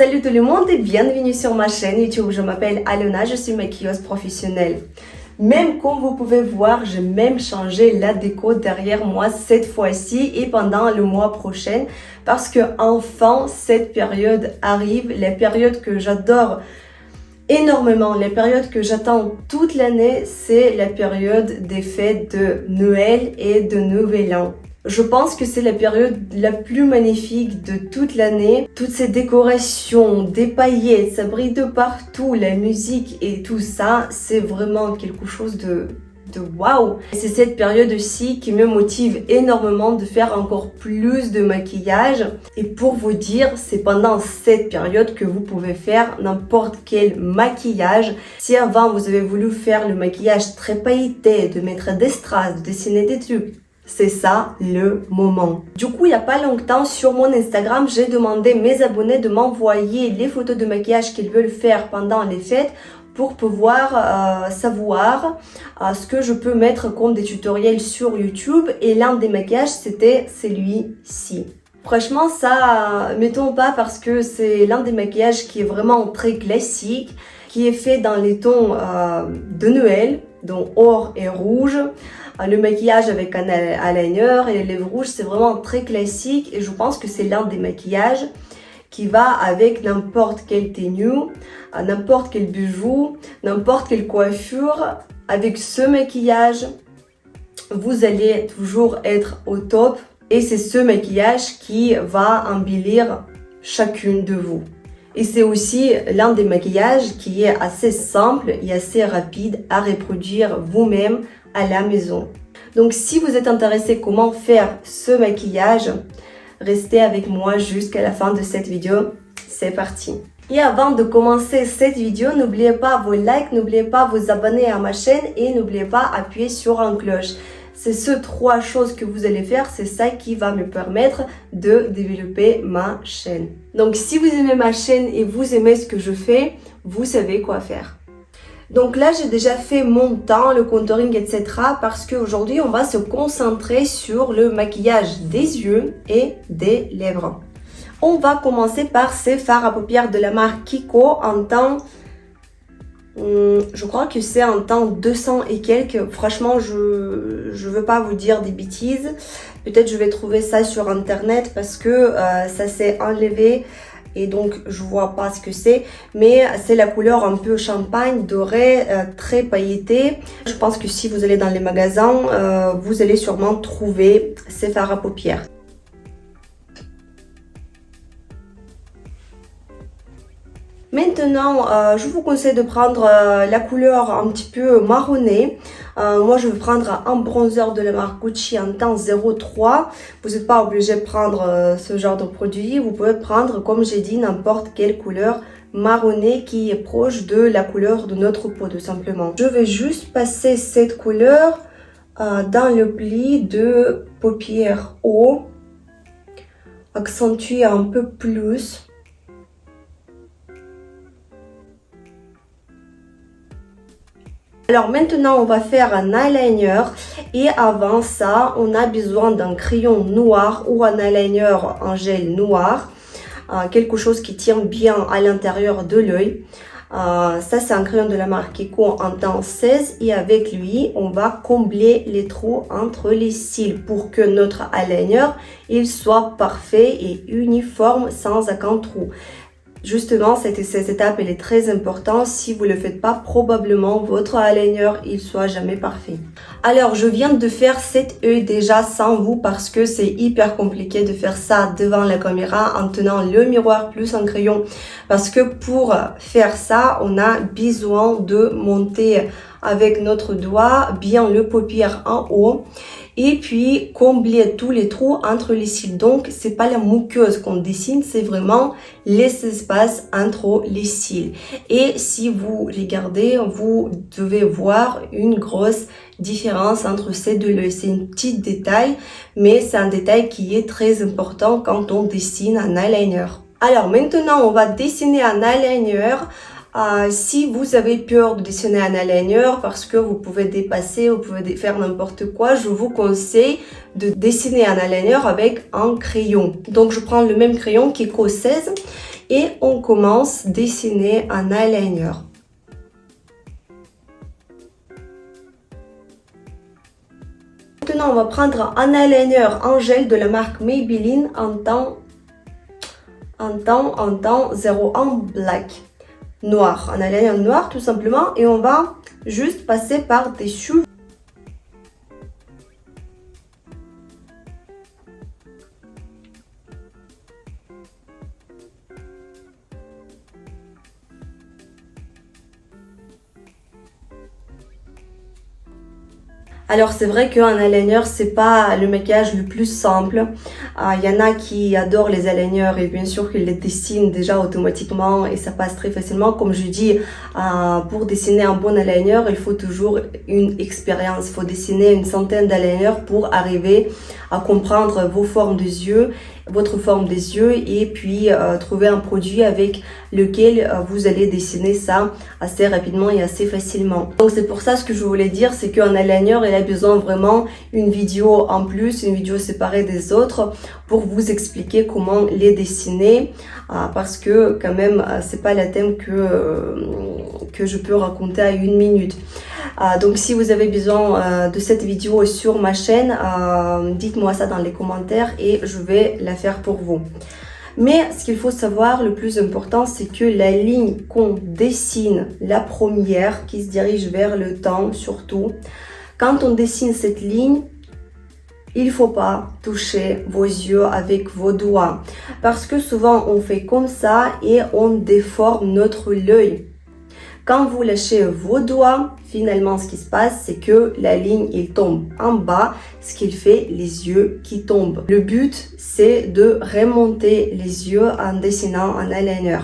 Salut tout le monde et bienvenue sur ma chaîne YouTube. Je m'appelle Alona, je suis maquilleuse professionnelle. Même comme vous pouvez voir, j'ai même changé la déco derrière moi cette fois-ci et pendant le mois prochain parce que enfin cette période arrive, la période que j'adore énormément, la période que j'attends toute l'année, c'est la période des fêtes de Noël et de Nouvel An. Je pense que c'est la période la plus magnifique de toute l'année. Toutes ces décorations, des paillettes, ça brille de partout, la musique et tout ça, c'est vraiment quelque chose de waouh. C'est cette période aussi qui me motive énormément de faire encore plus de maquillage. Et pour vous dire, c'est pendant cette période que vous pouvez faire n'importe quel maquillage. Si avant vous avez voulu faire le maquillage très pailleté, de mettre des strass, de dessiner des trucs, c'est ça le moment. Du coup, il n'y a pas longtemps, sur mon Instagram, j'ai demandé mes abonnés de m'envoyer les photos de maquillage qu'ils veulent faire pendant les fêtes pour pouvoir savoir ce que je peux mettre comme des tutoriels sur YouTube. Et l'un des maquillages, c'était celui-ci. Franchement, ça m'étonne pas parce que c'est l'un des maquillages qui est vraiment très classique, qui est fait dans les tons de Noël, donc or et rouge. Le maquillage avec un eyeliner et les lèvres rouges, c'est vraiment très classique et je pense que c'est l'un des maquillages qui va avec n'importe quelle tenue, n'importe quel bijou, n'importe quelle coiffure. Avec ce maquillage, vous allez toujours être au top et c'est ce maquillage qui va embellir chacune de vous. Et c'est aussi l'un des maquillages qui est assez simple et assez rapide à reproduire vous-même à la maison. Donc si vous êtes intéressé comment faire ce maquillage, restez avec moi jusqu'à la fin de cette vidéo. C'est parti. Et avant de commencer cette vidéo, n'oubliez pas vos likes, n'oubliez pas vous abonner à ma chaîne et n'oubliez pas appuyer sur une cloche. C'est ces trois choses que vous allez faire, c'est ça qui va me permettre de développer ma chaîne. Donc si vous aimez ma chaîne et vous aimez ce que je fais, vous savez quoi faire. Donc là, j'ai déjà fait mon teint, le contouring, etc. parce qu'aujourd'hui, on va se concentrer sur le maquillage des yeux et des lèvres. On va commencer par ces fards à paupières de la marque Kiko en teint, je crois que c'est un teint 200 et quelques. Franchement, je veux pas vous dire des bêtises. Peut-être je vais trouver ça sur internet parce que ça s'est enlevé. Et donc je vois pas ce que c'est, mais c'est la couleur un peu champagne doré, très pailleté. Je pense que si vous allez dans les magasins, vous allez sûrement trouver ces fards à paupières. Maintenant, je vous conseille de prendre la couleur un petit peu marronnée. Moi, je vais prendre un bronzer de la marque Gucci en teint 03. Vous n'êtes pas obligé de prendre ce genre de produit. Vous pouvez prendre, comme j'ai dit, n'importe quelle couleur marronnée qui est proche de la couleur de notre peau, tout simplement. Je vais juste passer cette couleur dans le pli de paupières haut, accentuer un peu plus. Alors maintenant, on va faire un eyeliner et avant ça, on a besoin d'un crayon noir ou un eyeliner en gel noir, quelque chose qui tient bien à l'intérieur de l'œil. Ça, c'est un crayon de la marque Kiko en teint 16 et avec lui, on va combler les trous entre les cils pour que notre eyeliner il soit parfait et uniforme sans aucun trou. Justement, cette étape elle est très importante. Si vous ne le faites pas, probablement votre eyeliner il soit jamais parfait. Alors, je viens de faire cet œil déjà sans vous parce que c'est hyper compliqué de faire ça devant la caméra en tenant le miroir plus un crayon. Parce que pour faire ça, on a besoin de monter avec notre doigt bien le paupière en haut. Et puis combler tous les trous entre les cils. Donc c'est pas la muqueuse qu'on dessine, c'est vraiment les espaces entre les cils. Et si vous regardez, vous devez voir une grosse différence entre ces deux yeux. C'est un petit détail, mais c'est un détail qui est très important quand on dessine un eyeliner. Alors maintenant, on va dessiner un eyeliner. Si vous avez peur de dessiner un eyeliner parce que vous pouvez dépasser, vous pouvez faire n'importe quoi, je vous conseille de dessiner un eyeliner avec un crayon. Donc je prends le même crayon Kiko 16 Et on commence à dessiner un eyeliner. Maintenant, on va prendre un eyeliner en gel de la marque Maybelline en temps 01 Black. Noir, un eyeliner noir tout simplement, et on va juste passer par-dessus. Alors c'est vrai qu'un eyeliner c'est pas le maquillage le plus simple. Il y en a qui adorent les eyeliners et bien sûr qu'ils les dessinent déjà automatiquement et ça passe très facilement. Comme je dis, pour dessiner un bon eyeliner, il faut toujours une expérience. Il faut dessiner une centaine d'eyeliners pour arriver à comprendre vos formes des yeux, votre forme des yeux et puis trouver un produit avec lequel vous allez dessiner ça assez rapidement et assez facilement. Donc c'est pour ça ce que je voulais dire, c'est qu'un eyeliner il a besoin vraiment une vidéo en plus, une vidéo séparée des autres pour vous expliquer comment les dessiner parce que quand même c'est pas le thème que je peux raconter à 1 minute. Donc si vous avez besoin de cette vidéo sur ma chaîne, dites-moi ça dans les commentaires et je vais la faire pour vous. Mais ce qu'il faut savoir, le plus important, c'est que la ligne qu'on dessine, la première, qui se dirige vers le temps surtout, quand on dessine cette ligne, il ne faut pas toucher vos yeux avec vos doigts. Parce que souvent, on fait comme ça et on déforme notre œil. Quand vous lâchez vos doigts, finalement, ce qui se passe, c'est que la ligne, il tombe en bas, ce qui fait les yeux qui tombent. Le but, c'est de remonter les yeux en dessinant un eyeliner.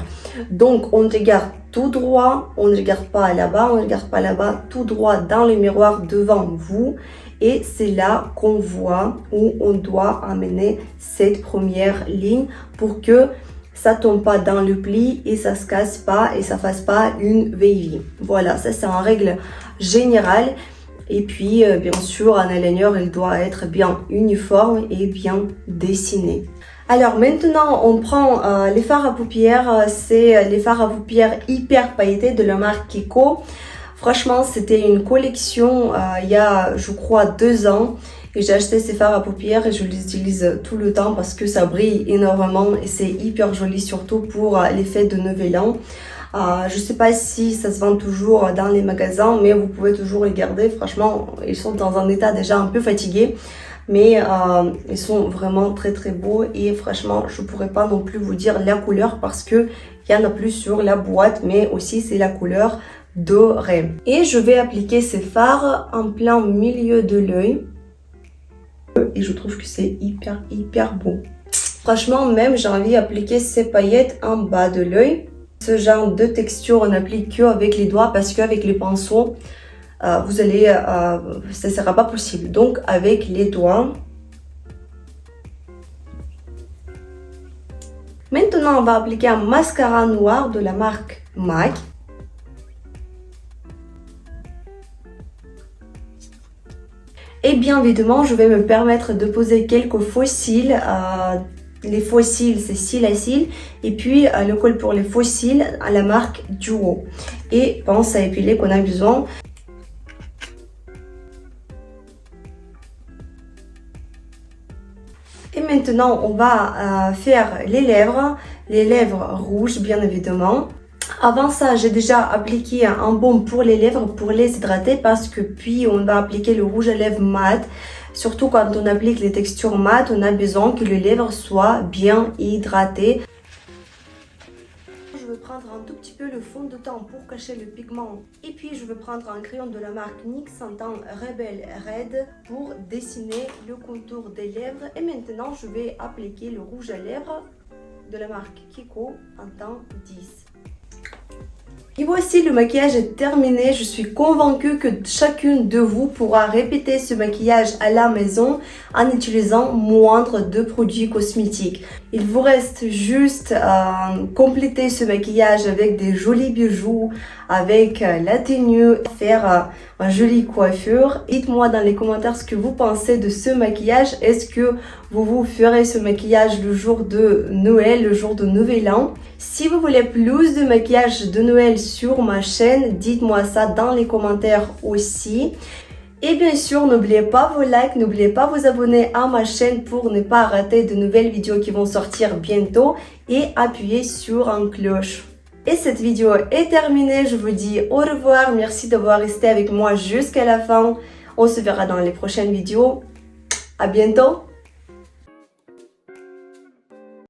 Donc, on regarde tout droit, on ne regarde pas là-bas, on ne regarde pas là-bas, tout droit dans le miroir devant vous. Et c'est là qu'on voit où on doit amener cette première ligne pour que ça tombe pas dans le pli et ça se casse pas et ça fasse pas une V-V. Voilà, ça c'est en règle générale. Et puis bien sûr un eyeliner il doit être bien uniforme et bien dessiné. Alors maintenant on prend les fards à paupières, c'est les fards à paupières hyper pailletés de la marque Kiko. Franchement c'était une collection il y a je crois 2 ans. Et j'ai acheté ces fards à paupières et je les utilise tout le temps parce que ça brille énormément et c'est hyper joli surtout pour les fêtes de Nouvel An. Je sais pas si ça se vend toujours dans les magasins mais vous pouvez toujours les garder. Franchement, ils sont dans un état déjà un peu fatigué mais ils sont vraiment très très beaux et franchement, je pourrais pas non plus vous dire la couleur parce que il y en a plus sur la boîte mais aussi c'est la couleur dorée. Et je vais appliquer ces fards en plein milieu de l'œil. Et je trouve que c'est hyper beau. Franchement, même j'ai envie d'appliquer ces paillettes en bas de l'œil. Ce genre de texture, on n'applique que avec les doigts parce qu'avec les pinceaux, vous allez, ça ne sera pas possible. Donc avec les doigts. Maintenant, on va appliquer un mascara noir de la marque MAC. Et bien évidemment, je vais me permettre de poser quelques faux cils. Les faux cils, c'est cils à cils. Et puis, le col pour les faux cils à la marque Duo. Et pince à épiler qu'on a besoin. Et maintenant, on va faire les lèvres rouges, bien évidemment. Avant ça, j'ai déjà appliqué un baume pour les lèvres pour les hydrater parce que puis on va appliquer le rouge à lèvres mat. Surtout quand on applique les textures mat, on a besoin que les lèvres soient bien hydratées. Je vais prendre un tout petit peu le fond de teint pour cacher le pigment. Et puis je vais prendre un crayon de la marque NYX en teint Rebel Red pour dessiner le contour des lèvres. Et maintenant, je vais appliquer le rouge à lèvres de la marque Kiko en teint 10. Et voici, le maquillage est terminé. Je suis convaincue que chacune de vous pourra répéter ce maquillage à la maison en utilisant moindre de produits cosmétiques. Il vous reste juste à compléter ce maquillage avec des jolis bijoux, avec la tenue, faire une jolie coiffure. Dites-moi dans les commentaires ce que vous pensez de ce maquillage. Est-ce que vous ferez ce maquillage le jour de Noël, le jour de Nouvel An? Si vous voulez plus de maquillage de Noël sur ma chaîne, dites-moi ça dans les commentaires aussi. Et bien sûr, n'oubliez pas vos likes, n'oubliez pas vous abonner à ma chaîne pour ne pas rater de nouvelles vidéos qui vont sortir bientôt et appuyez sur une cloche. Et cette vidéo est terminée, je vous dis au revoir, merci d'avoir resté avec moi jusqu'à la fin. On se verra dans les prochaines vidéos. À bientôt!